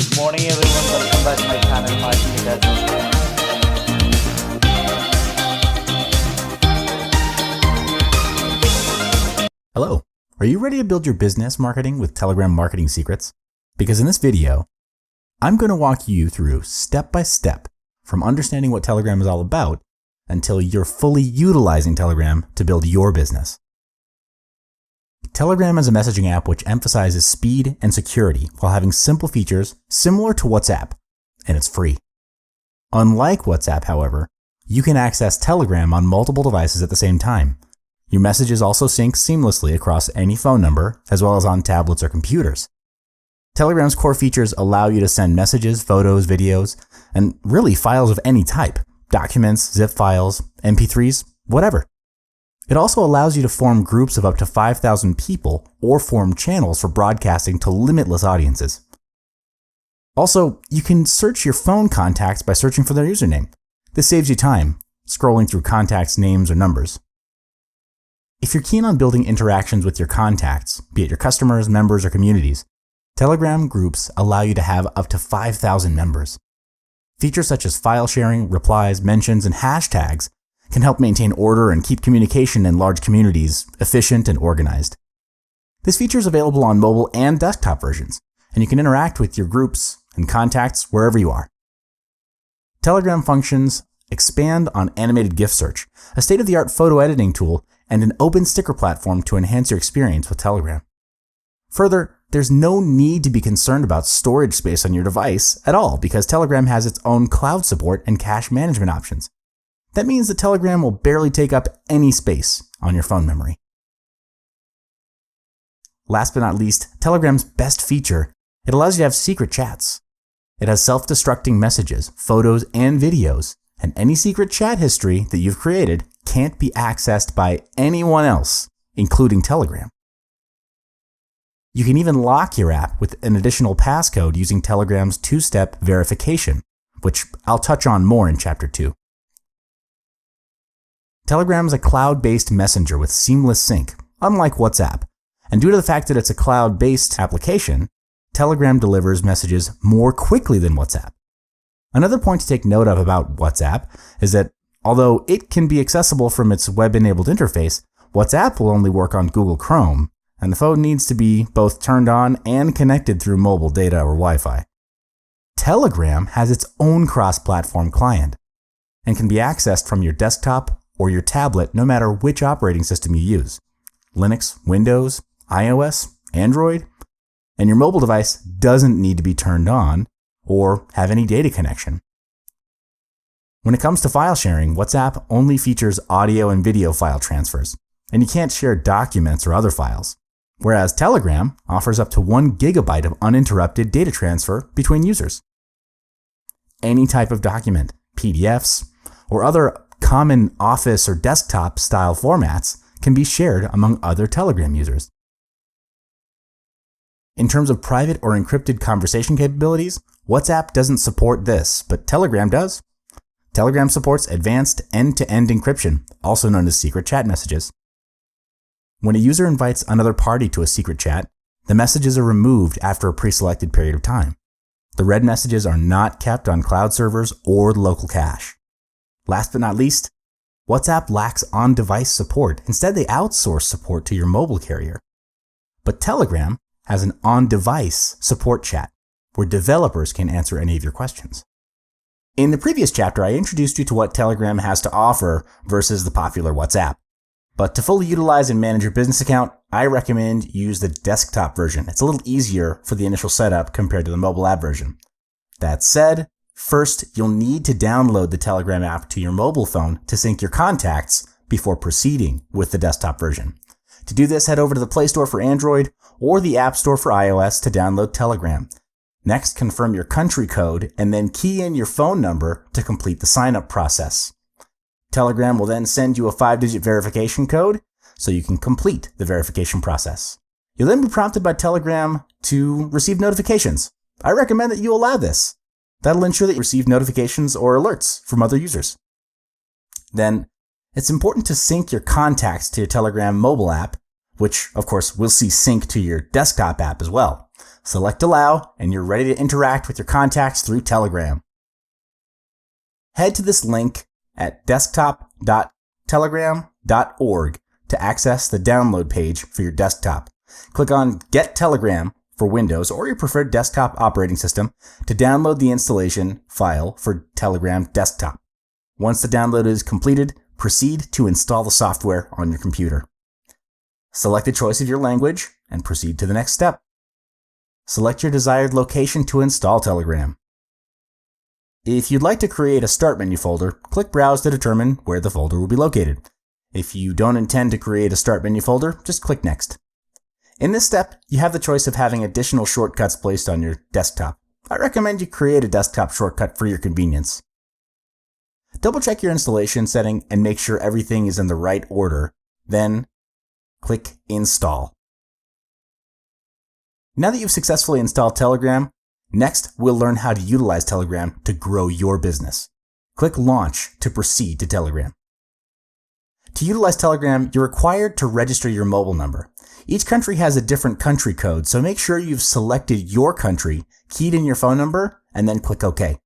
Good morning everyone, welcome back to my channel Marketing Dashboard. Hello, are you ready to build your business marketing with Telegram Marketing Secrets? Because in this video, I'm going to walk you through step by step from understanding what Telegram is all about until you're fully utilizing Telegram to build your business. Telegram is a messaging app which emphasizes speed and security while having simple features similar to WhatsApp, and it's free. Unlike WhatsApp, however, you can access Telegram on multiple devices at the same time. Your messages also sync seamlessly across any phone number, as well as on tablets or computers. Telegram's core features allow you to send messages, photos, videos, and really files of any type, documents, zip files, MP3s, whatever. It also allows you to form groups of up to 5,000 people or form channels for broadcasting to limitless audiences. Also, you can search your phone contacts by searching for their username. This saves you time, scrolling through contacts' names or numbers. If you're keen on building interactions with your contacts, be it your customers, members, or communities, Telegram groups allow you to have up to 5,000 members. Features such as file sharing, replies, mentions, and hashtags can help maintain order and keep communication in large communities efficient and organized. This feature is available on mobile and desktop versions, and you can interact with your groups and contacts wherever you are. Telegram functions expand on animated GIF search, a state-of-the-art photo editing tool, and an open sticker platform to enhance your experience with Telegram. Further, there's no need to be concerned about storage space on your device at all because Telegram has its own cloud support and cache management options. That means that Telegram will barely take up any space on your phone memory. Last but not least, Telegram's best feature, it allows you to have secret chats. It has self-destructing messages, photos, and videos, and any secret chat history that you've created can't be accessed by anyone else, including Telegram. You can even lock your app with an additional passcode using Telegram's two-step verification, which I'll touch on more in Chapter 2. Telegram is a cloud-based messenger with seamless sync, unlike WhatsApp, and due to the fact that it's a cloud-based application, Telegram delivers messages more quickly than WhatsApp. Another point to take note of about WhatsApp is that although it can be accessible from its web-enabled interface, WhatsApp will only work on Google Chrome, and the phone needs to be both turned on and connected through mobile data or Wi-Fi. Telegram has its own cross-platform client and can be accessed from your desktop or your tablet no matter which operating system you use, Linux, Windows, iOS, Android, and your mobile device doesn't need to be turned on or have any data connection. When it comes to file sharing, WhatsApp only features audio and video file transfers, and you can't share documents or other files, whereas Telegram offers up to 1 gigabyte of uninterrupted data transfer between users. Any type of document, PDFs, or other common office or desktop style formats can be shared among other Telegram users. In terms of private or encrypted conversation capabilities, WhatsApp doesn't support this, but Telegram does. Telegram supports advanced end-to-end encryption, also known as secret chat messages. When a user invites another party to a secret chat, the messages are removed after a pre-selected period of time. The read messages are not kept on cloud servers or local cache. Last but not least, WhatsApp lacks on-device support. Instead, they outsource support to your mobile carrier. But Telegram has an on-device support chat where developers can answer any of your questions. In the previous chapter, I introduced you to what Telegram has to offer versus the popular WhatsApp. But to fully utilize and manage your business account, I recommend you use the desktop version. It's a little easier for the initial setup compared to the mobile app version. That said, first, you'll need to download the Telegram app to your mobile phone to sync your contacts before proceeding with the desktop version. To do this, head over to the Play Store for Android or the App Store for iOS to download Telegram. Next, confirm your country code and then key in your phone number to complete the sign-up process. Telegram will then send you a 5-digit verification code so you can complete the verification process. You'll then be prompted by Telegram to receive notifications. I recommend that you allow this. That'll ensure that you receive notifications or alerts from other users. Then, it's important to sync your contacts to your Telegram mobile app, which, of course, will see sync to your desktop app as well. Select Allow, and you're ready to interact with your contacts through Telegram. Head to this link at desktop.telegram.org to access the download page for your desktop. Click on Get Telegram for Windows or your preferred desktop operating system to download the installation file for Telegram Desktop. Once the download is completed, proceed to install the software on your computer. Select the choice of your language and proceed to the next step. Select your desired location to install Telegram. If you'd like to create a Start menu folder, click Browse to determine where the folder will be located. If you don't intend to create a Start menu folder, just click Next. In this step, you have the choice of having additional shortcuts placed on your desktop. I recommend you create a desktop shortcut for your convenience. Double-check your installation setting and make sure everything is in the right order. Then, click Install. Now that you've successfully installed Telegram, next we'll learn how to utilize Telegram to grow your business. Click Launch to proceed to Telegram. To utilize Telegram, you're required to register your mobile number. Each country has a different country code, so make sure you've selected your country, keyed in your phone number, and then click OK.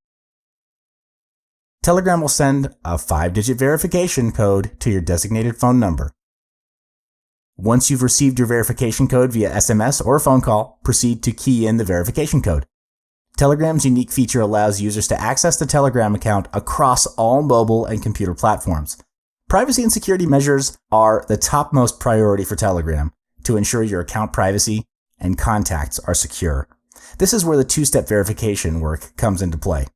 Telegram will send a 5-digit verification code to your designated phone number. Once you've received your verification code via SMS or phone call, proceed to key in the verification code. Telegram's unique feature allows users to access the Telegram account across all mobile and computer platforms. Privacy and security measures are the topmost priority for Telegram to ensure your account privacy and contacts are secure. This is where the two-step verification work comes into play.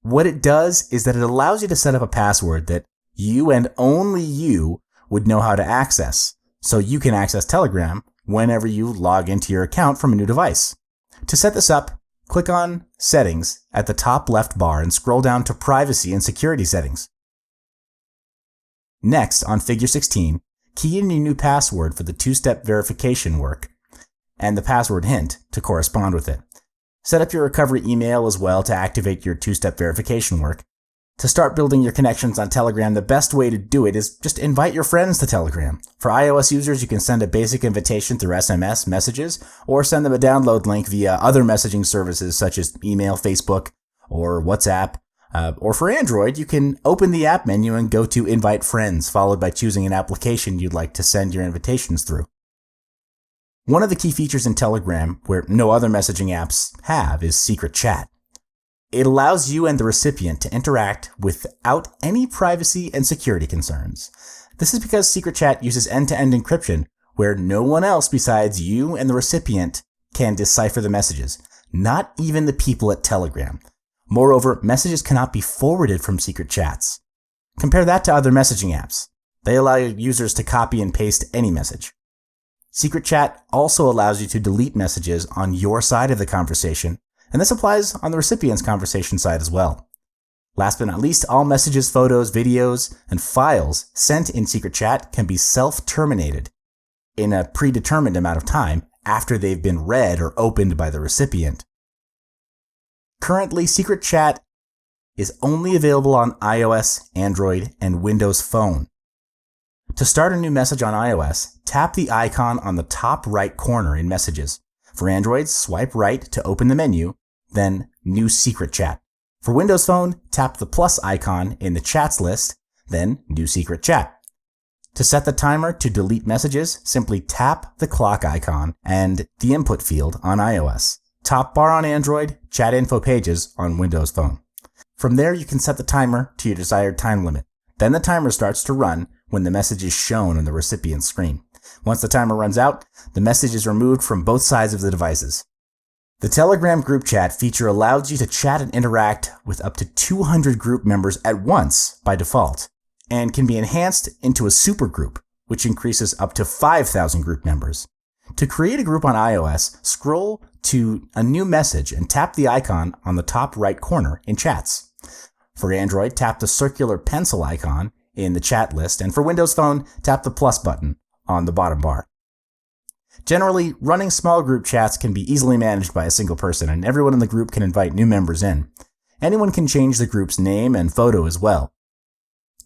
What it does is that it allows you to set up a password that you and only you would know how to access, so you can access Telegram whenever you log into your account from a new device. To set this up, click on Settings at the top left bar and scroll down to Privacy and Security Settings. Next, on Figure 16, key in your new password for the two-step verification work and the password hint to correspond with it. Set up your recovery email as well to activate your two-step verification work. To start building your connections on Telegram, the best way to do it is just invite your friends to Telegram. For iOS users, you can send a basic invitation through SMS messages or send them a download link via other messaging services such as email, Facebook, or WhatsApp. Or for Android, you can open the app menu and go to Invite Friends, followed by choosing an application you'd like to send your invitations through. One of the key features in Telegram, where no other messaging apps have, is Secret Chat. It allows you and the recipient to interact without any privacy and security concerns. This is because Secret Chat uses end-to-end encryption, where no one else besides you and the recipient can decipher the messages, not even the people at Telegram. Moreover, messages cannot be forwarded from Secret Chats. Compare that to other messaging apps. They allow users to copy and paste any message. Secret Chat also allows you to delete messages on your side of the conversation, and this applies on the recipient's conversation side as well. Last but not least, all messages, photos, videos, and files sent in Secret Chat can be self-terminated in a predetermined amount of time after they've been read or opened by the recipient. Currently, Secret Chat is only available on iOS, Android, and Windows Phone. To start a new message on iOS, tap the icon on the top right corner in Messages. For Android, swipe right to open the menu, then New Secret Chat. For Windows Phone, tap the plus icon in the Chats list, then New Secret Chat. To set the timer to delete messages, simply tap the clock icon and the input field on iOS. Top bar on Android, Chat Info Pages on Windows Phone. From there, you can set the timer to your desired time limit. Then the timer starts to run when the message is shown on the recipient's screen. Once the timer runs out, the message is removed from both sides of the devices. The Telegram group chat feature allows you to chat and interact with up to 200 group members at once by default, and can be enhanced into a supergroup, which increases up to 5,000 group members. To create a group on iOS, scroll to a new message and tap the icon on the top right corner in Chats. For Android, tap the circular pencil icon in the chat list, and for Windows Phone, tap the plus button on the bottom bar. Generally, running small group chats can be easily managed by a single person, and everyone in the group can invite new members in. Anyone can change the group's name and photo as well.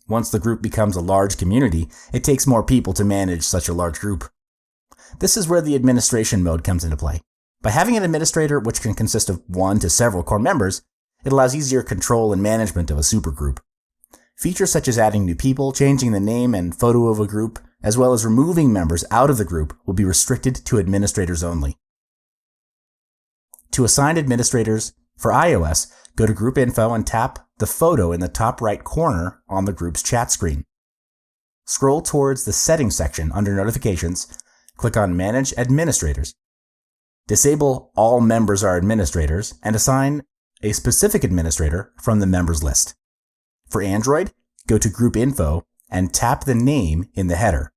Once the group becomes a large community, it takes more people to manage such a large group. This is where the administration mode comes into play. By having an administrator, which can consist of one to several core members, it allows easier control and management of a supergroup. Features such as adding new people, changing the name and photo of a group, as well as removing members out of the group will be restricted to administrators only. To assign administrators for iOS, go to Group Info and tap the photo in the top right corner on the group's chat screen. Scroll towards the Settings section under Notifications, click on Manage Administrators. Disable All Members are Administrators and assign a specific administrator from the members list. For Android, go to Group Info and tap the name in the header.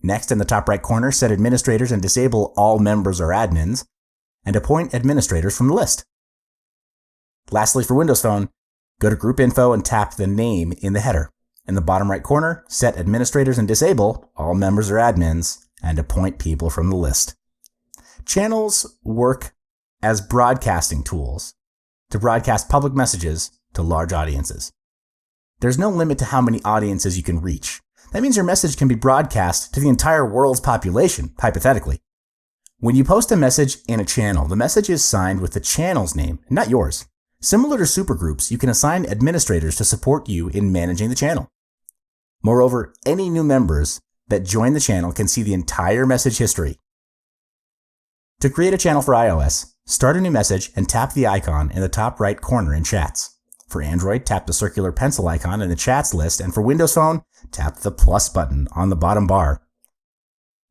Next, in the top right corner, set administrators and disable All Members are Admins, and appoint administrators from the list. Lastly, for Windows Phone, go to Group Info and tap the name in the header. In the bottom right corner, set administrators and disable All Members are Admins, and appoint people from the list. Channels work as broadcasting tools to broadcast public messages to large audiences. There's no limit to how many audiences you can reach. That means your message can be broadcast to the entire world's population, hypothetically. When you post a message in a channel, the message is signed with the channel's name, not yours. Similar to supergroups, you can assign administrators to support you in managing the channel. Moreover, any new members that join the channel can see the entire message history. To create a channel for iOS, start a new message and tap the icon in the top right corner in Chats. For Android, tap the circular pencil icon in the Chats list, and for Windows Phone, tap the plus button on the bottom bar.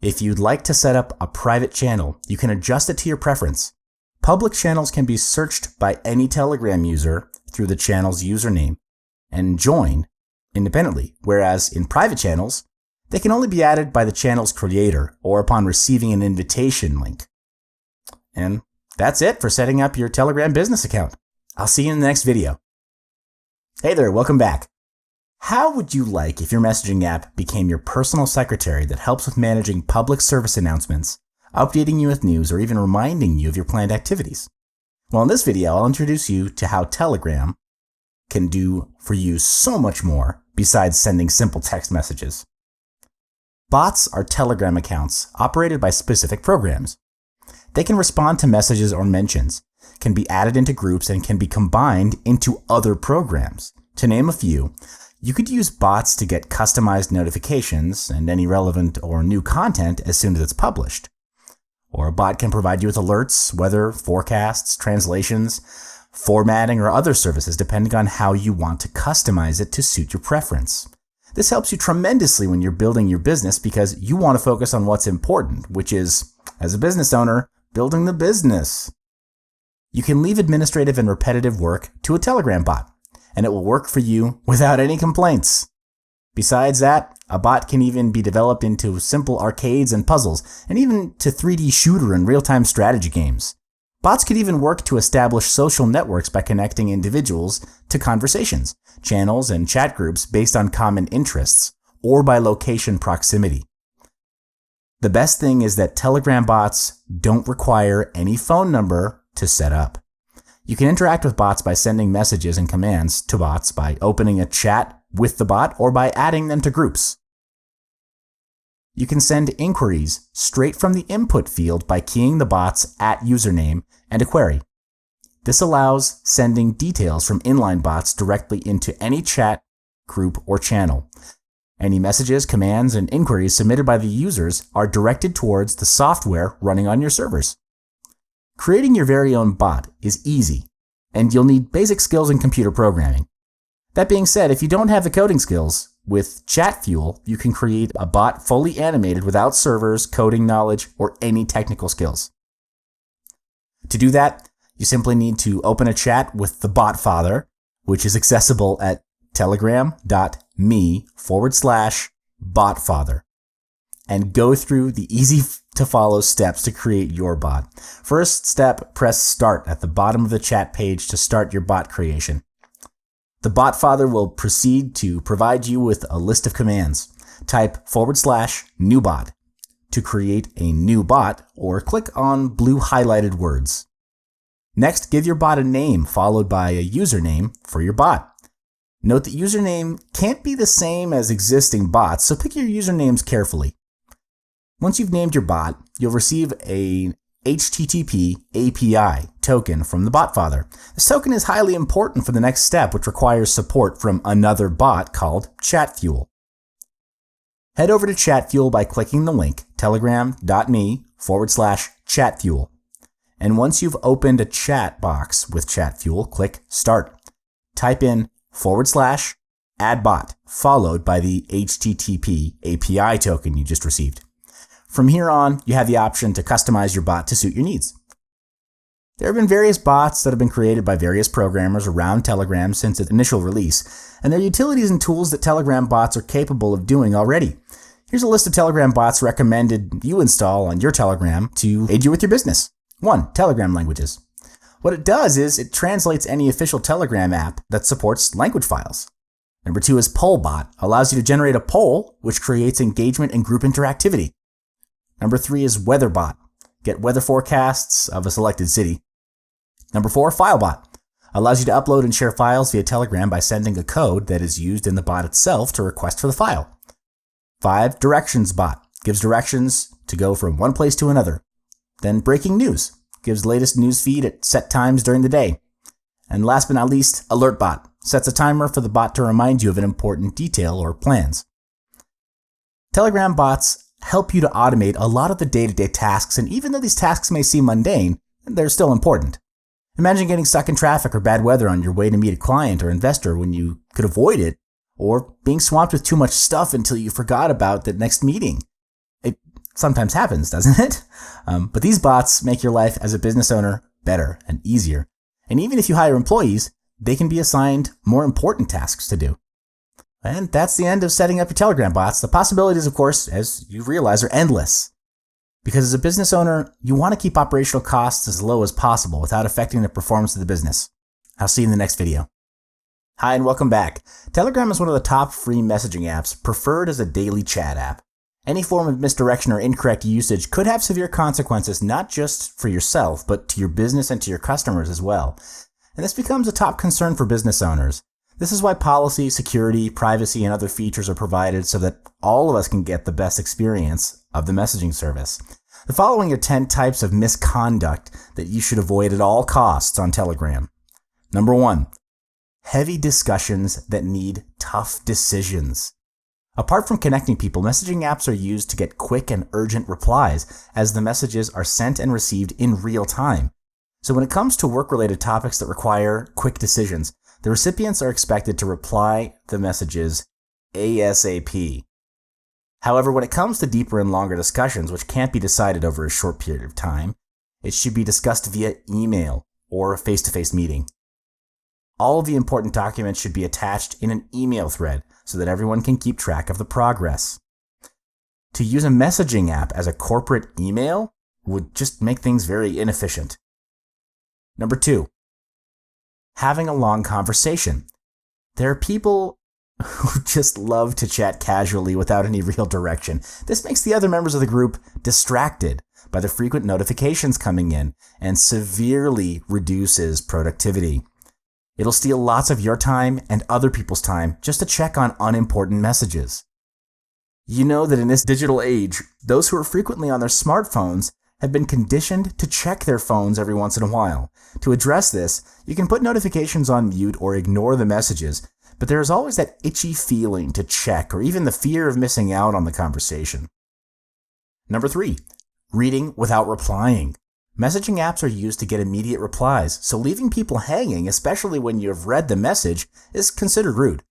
If you'd like to set up a private channel, you can adjust it to your preference. Public channels can be searched by any Telegram user through the channel's username and join independently, whereas in private channels, they can only be added by the channel's creator or upon receiving an invitation link. And that's it for setting up your Telegram business account. I'll see you in the next video. Hey there, welcome back. How would you like if your messaging app became your personal secretary that helps with managing public service announcements, updating you with news, or even reminding you of your planned activities? Well, in this video, I'll introduce you to how Telegram can do for you so much more besides sending simple text messages. Bots are Telegram accounts operated by specific programs. They can respond to messages or mentions, can be added into groups, and can be combined into other programs. To name a few, you could use bots to get customized notifications and any relevant or new content as soon as it's published. Or a bot can provide you with alerts, weather, forecasts, translations, formatting, or other services depending on how you want to customize it to suit your preference. This helps you tremendously when you're building your business because you want to focus on what's important, which is, as a business owner, building the business. You can leave administrative and repetitive work to a Telegram bot, and it will work for you without any complaints. Besides that, a bot can even be developed into simple arcades and puzzles, and even to 3D shooter and real-time strategy games. Bots could even work to establish social networks by connecting individuals to conversations, channels, and chat groups based on common interests, or by location proximity. The best thing is that Telegram bots don't require any phone number to set up. You can interact with bots by sending messages and commands to bots by opening a chat with the bot or by adding them to groups. You can send inquiries straight from the input field by keying the bot's @username and a query. This allows sending details from inline bots directly into any chat, group, or channel. Any messages, commands, and inquiries submitted by the users are directed towards the software running on your servers. Creating your very own bot is easy, and you'll need basic skills in computer programming. That being said, if you don't have the coding skills, with ChatFuel, you can create a bot fully animated without servers, coding knowledge, or any technical skills. To do that, you simply need to open a chat with the BotFather, which is accessible at telegram.me/botfather, and go through the easy-to-follow steps to create your bot. First step, press Start at the bottom of the chat page to start your bot creation. The BotFather will proceed to provide you with a list of commands. Type /newbot to create a new bot, or click on blue highlighted words. Next, give your bot a name followed by a username for your bot. Note that username can't be the same as existing bots, so pick your usernames carefully. Once you've named your bot, you'll receive an HTTP API token from the BotFather. This token is highly important for the next step, which requires support from another bot called ChatFuel. Head over to ChatFuel by clicking the link telegram.me/ChatFuel. And once you've opened a chat box with ChatFuel, click Start. Type in /add-bot, followed by the HTTP API token you just received. From here on, you have the option to customize your bot to suit your needs. There have been various bots that have been created by various programmers around Telegram since its initial release, and there are utilities and tools that Telegram bots are capable of doing already. Here's a list of Telegram bots recommended you install on your Telegram to aid you with your business. 1. Telegram languages. What it does is it translates any official Telegram app that supports language files. Number 2 is Pollbot, allows you to generate a poll, which creates engagement and group interactivity. Number 3 is WeatherBot, get weather forecasts of a selected city. Number 4, FileBot, allows you to upload and share files via Telegram by sending a code that is used in the bot itself to request for the file. 5, DirectionsBot, gives directions to go from one place to another. Then Breaking News, gives latest news feed at set times during the day. And last but not least, AlertBot, sets a timer for the bot to remind you of an important detail or plans. Telegram bots help you to automate a lot of the day-to-day tasks, and even though these tasks may seem mundane, they're still important. Imagine getting stuck in traffic or bad weather on your way to meet a client or investor when you could avoid it, or being swamped with too much stuff until you forgot about the next meeting. It sometimes happens, doesn't it? But these bots make your life as a business owner better and easier. And even if you hire employees, they can be assigned more important tasks to do. And that's the end of setting up your Telegram bots. The possibilities, of course, as you realize, are endless. Because as a business owner, you want to keep operational costs as low as possible without affecting the performance of the business. I'll see you in the next video. Hi and welcome back. Telegram is one of the top free messaging apps preferred as a daily chat app. Any form of misdirection or incorrect usage could have severe consequences not just for yourself, but to your business and to your customers as well. And this becomes a top concern for business owners. This is why policy, security, privacy, and other features are provided so that all of us can get the best experience of the messaging service. The following are 10 types of misconduct that you should avoid at all costs on Telegram. Number 1. Heavy discussions that need tough decisions. Apart from connecting people, messaging apps are used to get quick and urgent replies as the messages are sent and received in real time. So when it comes to work-related topics that require quick decisions, the recipients are expected to reply the messages ASAP. However, when it comes to deeper and longer discussions, which can't be decided over a short period of time, it should be discussed via email or a face-to-face meeting. All of the important documents should be attached in an email thread so that everyone can keep track of the progress. To use a messaging app as a corporate email would just make things very inefficient. Number 2. Having a long conversation. There are people who just love to chat casually without any real direction. This makes the other members of the group distracted by the frequent notifications coming in and severely reduces productivity. It'll steal lots of your time and other people's time just to check on unimportant messages. You know that in this digital age, those who are frequently on their smartphones have been conditioned to check their phones every once in a while. To address this, you can put notifications on mute or ignore the messages, but there is always that itchy feeling to check or even the fear of missing out on the conversation. Number 3, reading without replying. Messaging apps are used to get immediate replies, so leaving people hanging, especially when you have read the message, is considered rude.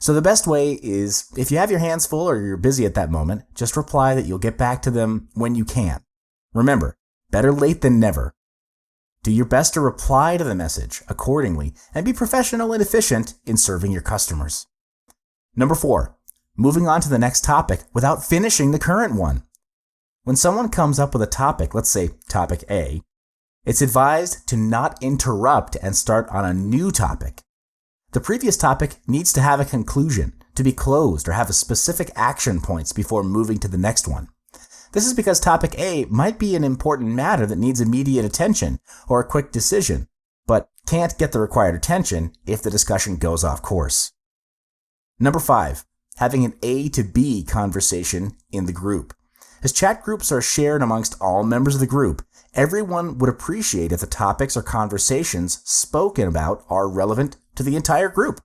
So the best way is, if you have your hands full or you're busy at that moment, just reply that you'll get back to them when you can. Remember, better late than never. Do your best to reply to the message accordingly and be professional and efficient in serving your customers. Number 4, moving on to the next topic without finishing the current one. When someone comes up with a topic, let's say topic A, it's advised to not interrupt and start on a new topic. The previous topic needs to have a conclusion, to be closed, or have a specific action points before moving to the next one. This is because topic A might be an important matter that needs immediate attention or a quick decision, but can't get the required attention if the discussion goes off course. Number 5, having an A to B conversation in the group. As chat groups are shared amongst all members of the group, everyone would appreciate if the topics or conversations spoken about are relevant to the entire group.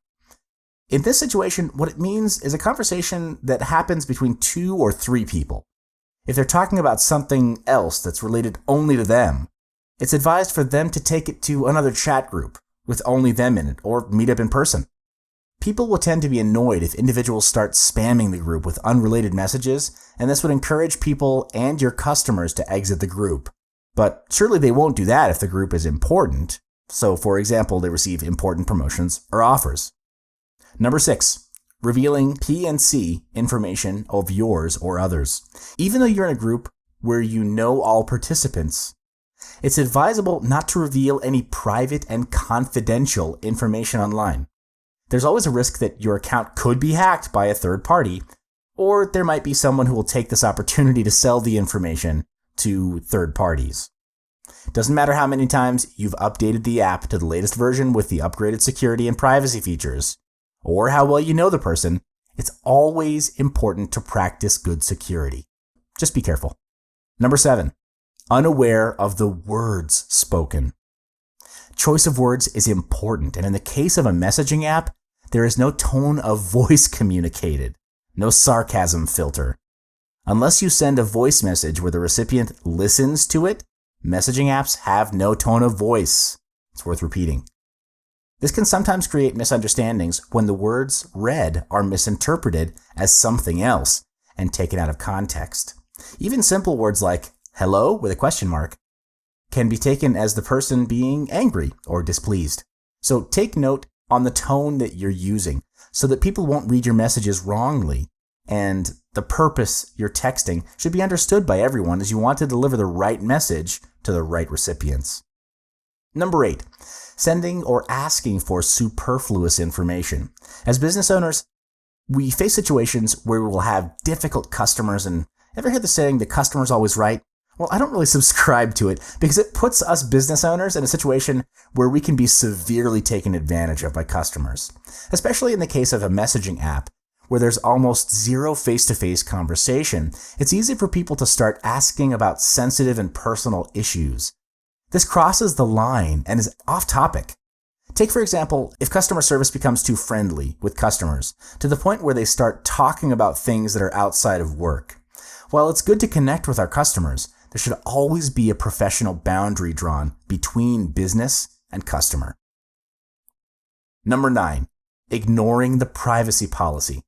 In this situation, what it means is a conversation that happens between 2 or 3 people. If they're talking about something else that's related only to them, it's advised for them to take it to another chat group with only them in it, or meet up in person. People will tend to be annoyed if individuals start spamming the group with unrelated messages, and this would encourage people and your customers to exit the group. But surely they won't do that if the group is important. So, for example, they receive important promotions or offers. Number 6, revealing P&C information of yours or others. Even though you're in a group where you know all participants, it's advisable not to reveal any private and confidential information online. There's always a risk that your account could be hacked by a third party, or there might be someone who will take this opportunity to sell the information to third parties. Doesn't matter how many times you've updated the app to the latest version with the upgraded security and privacy features, or how well you know the person, it's always important to practice good security. Just be careful. Number 7, unaware of the words spoken. Choice of words is important, and in the case of a messaging app, there is no tone of voice communicated, no sarcasm filter. Unless you send a voice message where the recipient listens to it, messaging apps have no tone of voice. It's worth repeating. This can sometimes create misunderstandings when the words read are misinterpreted as something else and taken out of context. Even simple words like hello with a question mark can be taken as the person being angry or displeased. So take note on the tone that you're using so that people won't read your messages wrongly, and the purpose you're texting should be understood by everyone as you want to deliver the right message to the right recipients. Number 8, sending or asking for superfluous information. As business owners, we face situations where we will have difficult customers, and ever hear the saying, the customer's always right? Well, I don't really subscribe to it because it puts us business owners in a situation where we can be severely taken advantage of by customers, especially in the case of a messaging app where there's almost zero face-to-face conversation. It's easy for people to start asking about sensitive and personal issues. This crosses the line and is off topic. Take, for example, if customer service becomes too friendly with customers to the point where they start talking about things that are outside of work. While it's good to connect with our customers, there should always be a professional boundary drawn between business and customer. Number 9, ignoring the privacy policy.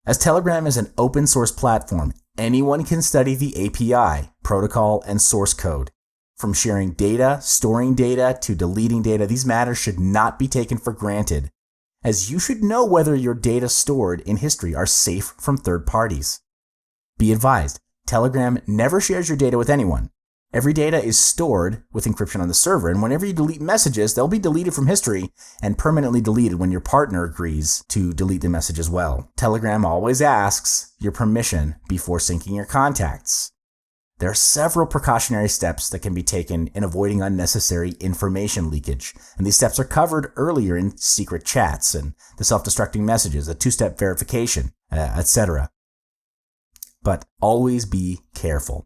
As Telegram is an open source platform, anyone can study the API, protocol, and source code. From sharing data, storing data, to deleting data, these matters should not be taken for granted, as you should know whether your data stored in history are safe from third parties. Be advised, Telegram never shares your data with anyone. Every data is stored with encryption on the server, and whenever you delete messages, they'll be deleted from history and permanently deleted when your partner agrees to delete the message as well. Telegram always asks your permission before syncing your contacts. There are several precautionary steps that can be taken in avoiding unnecessary information leakage, and these steps are covered earlier in secret chats and the self-destructing messages, a 2-step verification, etc. But always be careful.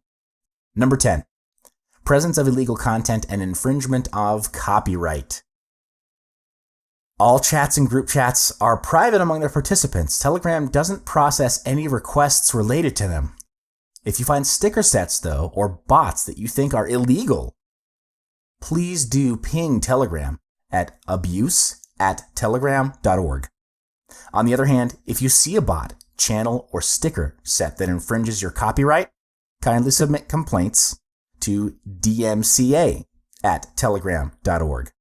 Number 10, presence of illegal content and infringement of copyright. All chats and group chats are private among their participants. Telegram doesn't process any requests related to them. If you find sticker sets, though, or bots that you think are illegal, please do ping Telegram at abuse@telegram.org. On the other hand, if you see a bot, channel, or sticker set that infringes your copyright, kindly submit complaints to dmca@telegram.org.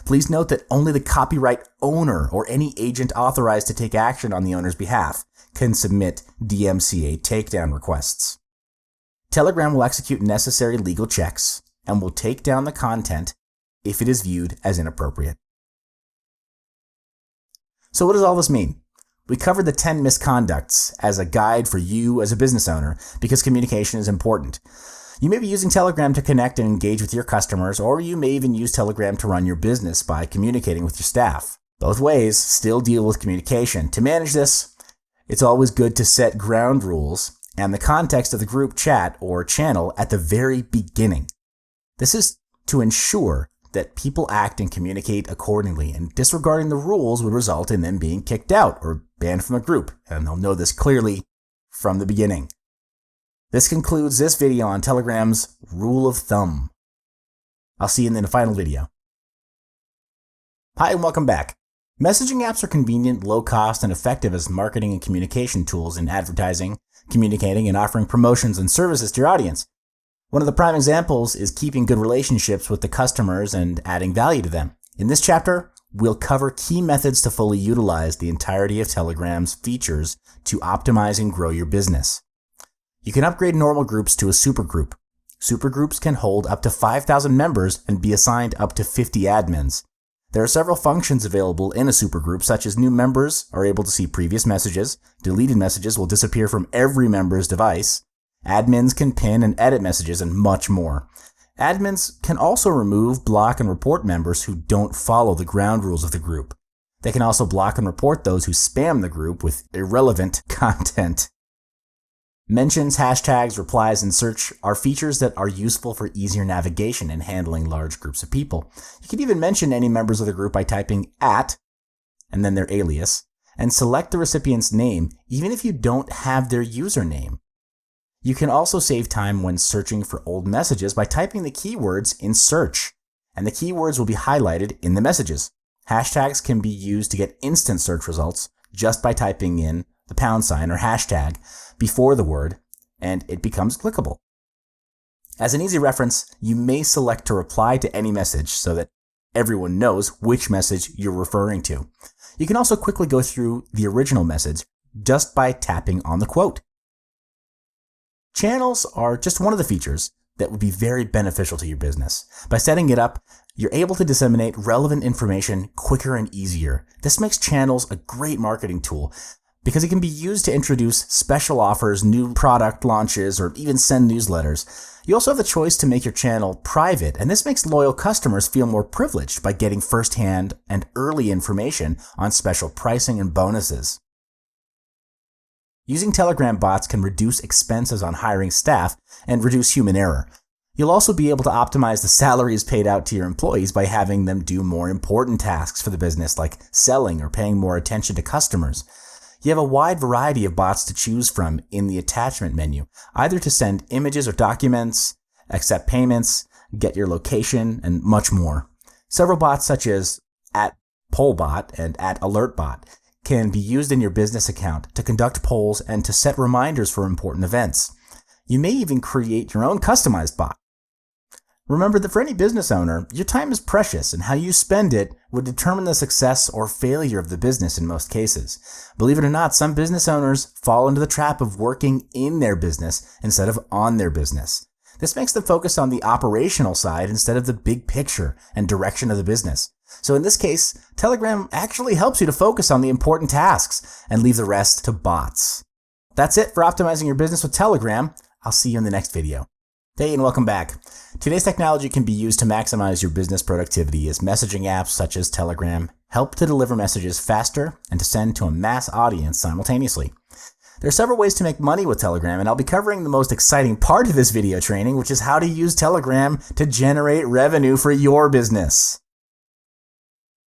Please note that only the copyright owner or any agent authorized to take action on the owner's behalf can submit DMCA takedown requests. Telegram will execute necessary legal checks and will take down the content if it is viewed as inappropriate. So what does all this mean? We covered the 10 misconducts as a guide for you as a business owner because communication is important. You may be using Telegram to connect and engage with your customers, or you may even use Telegram to run your business by communicating with your staff. Both ways still deal with communication. To manage this, it's always good to set ground rules and the context of the group chat or channel at the very beginning. This is to ensure that people act and communicate accordingly, and disregarding the rules would result in them being kicked out or banned from the group, and they'll know this clearly from the beginning. This concludes this video on Telegram's rule of thumb. I'll see you in the final video. Hi and welcome back. Messaging apps are convenient, low cost, and effective as marketing and communication tools in advertising, communicating, and offering promotions and services to your audience. One of the prime examples is keeping good relationships with the customers and adding value to them. In this chapter, we'll cover key methods to fully utilize the entirety of Telegram's features to optimize and grow your business. You can upgrade normal groups to a supergroup. Supergroups can hold up to 5,000 members and be assigned up to 50 admins. There are several functions available in a supergroup, such as new members are able to see previous messages, deleted messages will disappear from every member's device, admins can pin and edit messages, and much more. Admins can also remove, block, and report members who don't follow the ground rules of the group. They can also block and report those who spam the group with irrelevant content. Mentions, hashtags, replies, and search are features that are useful for easier navigation in handling large groups of people. You can even mention any members of the group by typing @ and then their alias, and select the recipient's name even if you don't have their username. You can also save time when searching for old messages by typing the keywords in search, and the keywords will be highlighted in the messages. Hashtags can be used to get instant search results just by typing in the # or hashtag before the word, and it becomes clickable. As an easy reference, you may select to reply to any message so that everyone knows which message you're referring to. You can also quickly go through the original message just by tapping on the quote. Channels are just one of the features that would be very beneficial to your business. By setting it up, you're able to disseminate relevant information quicker and easier. This makes channels a great marketing tool, because it can be used to introduce special offers, new product launches, or even send newsletters. You also have the choice to make your channel private, and this makes loyal customers feel more privileged by getting firsthand and early information on special pricing and bonuses. Using Telegram bots can reduce expenses on hiring staff and reduce human error. You'll also be able to optimize the salaries paid out to your employees by having them do more important tasks for the business, like selling or paying more attention to customers. You have a wide variety of bots to choose from in the attachment menu, either to send images or documents, accept payments, get your location, and much more. Several bots such as @PollBot and @AlertBot can be used in your business account to conduct polls and to set reminders for important events. You may even create your own customized bot. Remember that for any business owner, your time is precious, and how you spend it would determine the success or failure of the business in most cases. Believe it or not, some business owners fall into the trap of working in their business instead of on their business. This makes them focus on the operational side instead of the big picture and direction of the business. So in this case, Telegram actually helps you to focus on the important tasks and leave the rest to bots. That's it for optimizing your business with Telegram. I'll see you in the next video. Hey, and welcome back. Today's technology can be used to maximize your business productivity as messaging apps such as Telegram help to deliver messages faster and to send to a mass audience simultaneously. There are several ways to make money with Telegram, and I'll be covering the most exciting part of this video training, which is how to use Telegram to generate revenue for your business.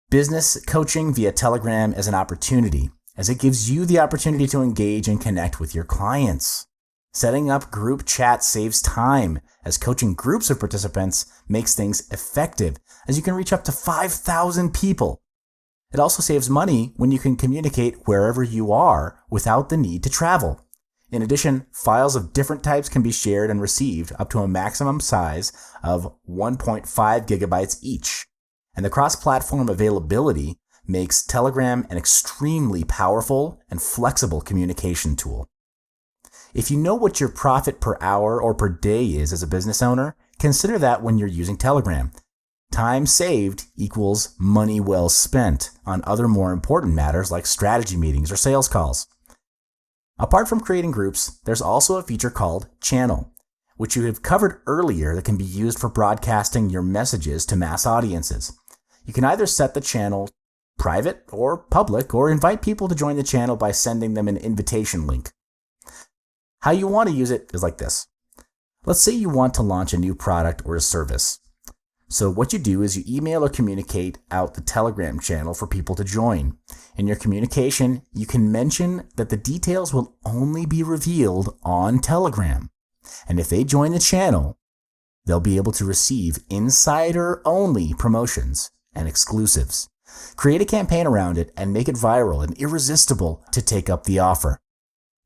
Business coaching via Telegram is an opportunity, as it gives you the opportunity to engage and connect with your clients. Setting up group chat saves time, as coaching groups of participants makes things effective, as you can reach up to 5,000 people. It also saves money when you can communicate wherever you are without the need to travel. In addition, files of different types can be shared and received up to a maximum size of 1.5 gigabytes each. And the cross-platform availability makes Telegram an extremely powerful and flexible communication tool. If you know what your profit per hour or per day is as a business owner, consider that when you're using Telegram. Time saved equals money well spent on other more important matters like strategy meetings or sales calls. Apart from creating groups, there's also a feature called Channel, which you have covered earlier, that can be used for broadcasting your messages to mass audiences. You can either set the channel private or public, or invite people to join the channel by sending them an invitation link. How you want to use it is like this. Let's say you want to launch a new product or a service. So what you do is you email or communicate out the Telegram channel for people to join. In your communication, you can mention that the details will only be revealed on Telegram. And if they join the channel, they'll be able to receive insider-only promotions and exclusives. Create a campaign around it and make it viral and irresistible to take up the offer.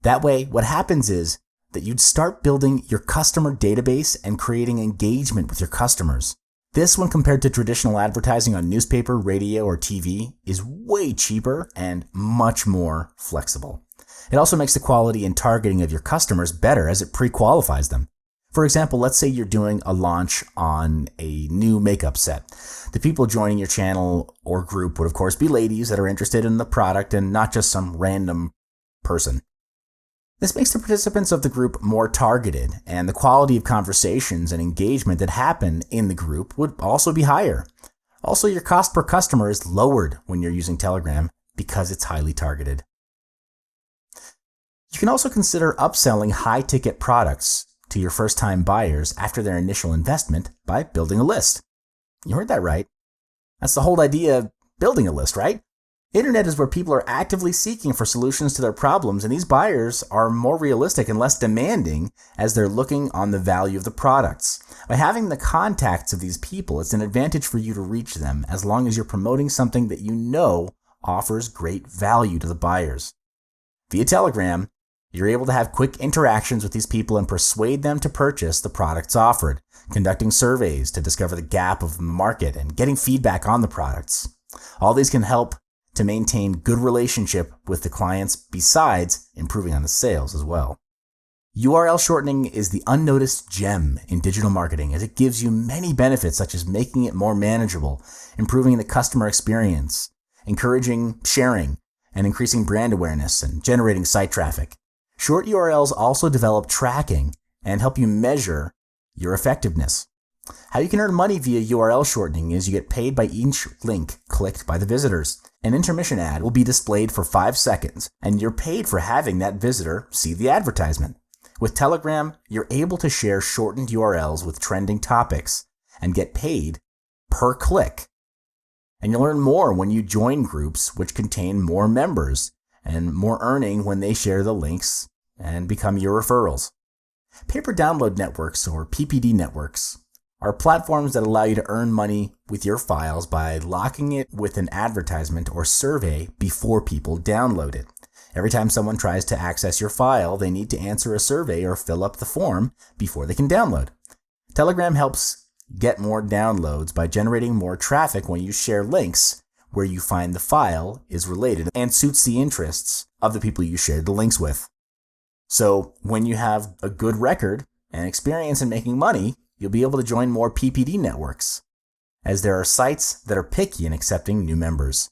That way, what happens is that you'd start building your customer database and creating engagement with your customers. This, when compared to traditional advertising on newspaper, radio, or TV, is way cheaper and much more flexible. It also makes the quality and targeting of your customers better as it pre-qualifies them. For example, let's say you're doing a launch on a new makeup set. The people joining your channel or group would of course be ladies that are interested in the product and not just some random person. This makes the participants of the group more targeted, and the quality of conversations and engagement that happen in the group would also be higher. Also, your cost per customer is lowered when you're using Telegram because it's highly targeted. You can also consider upselling high-ticket products to your first-time buyers after their initial investment by building a list. You heard that right. That's the whole idea of building a list, right? Internet is where people are actively seeking for solutions to their problems, and these buyers are more realistic and less demanding as they're looking on the value of the products. By having the contacts of these people, it's an advantage for you to reach them as long as you're promoting something that you know offers great value to the buyers. Via Telegram, you're able to have quick interactions with these people and persuade them to purchase the products offered, conducting surveys to discover the gap of the market and getting feedback on the products. All these can help to maintain good relationship with the clients besides improving on the sales as well. URL shortening is the unnoticed gem in digital marketing as it gives you many benefits such as making it more manageable, improving the customer experience, encouraging sharing, and increasing brand awareness and generating site traffic. Short URLs also develop tracking and help you measure your effectiveness. How you can earn money via URL shortening is you get paid by each link clicked by the visitors. An intermission ad will be displayed for 5 seconds, and you're paid for having that visitor see the advertisement. With Telegram, you're able to share shortened URLs with trending topics and get paid per click. And you'll earn more when you join groups which contain more members and more earning when they share the links and become your referrals. Pay-per-download networks, or PPD networks, are platforms that allow you to earn money with your files by locking it with an advertisement or survey before people download it. Every time someone tries to access your file, they need to answer a survey or fill up the form before they can download. Telegram helps get more downloads by generating more traffic when you share links where you find the file is related and suits the interests of the people you shared the links with. So when you have a good record and experience in making money, you'll be able to join more PPD networks, as there are sites that are picky in accepting new members.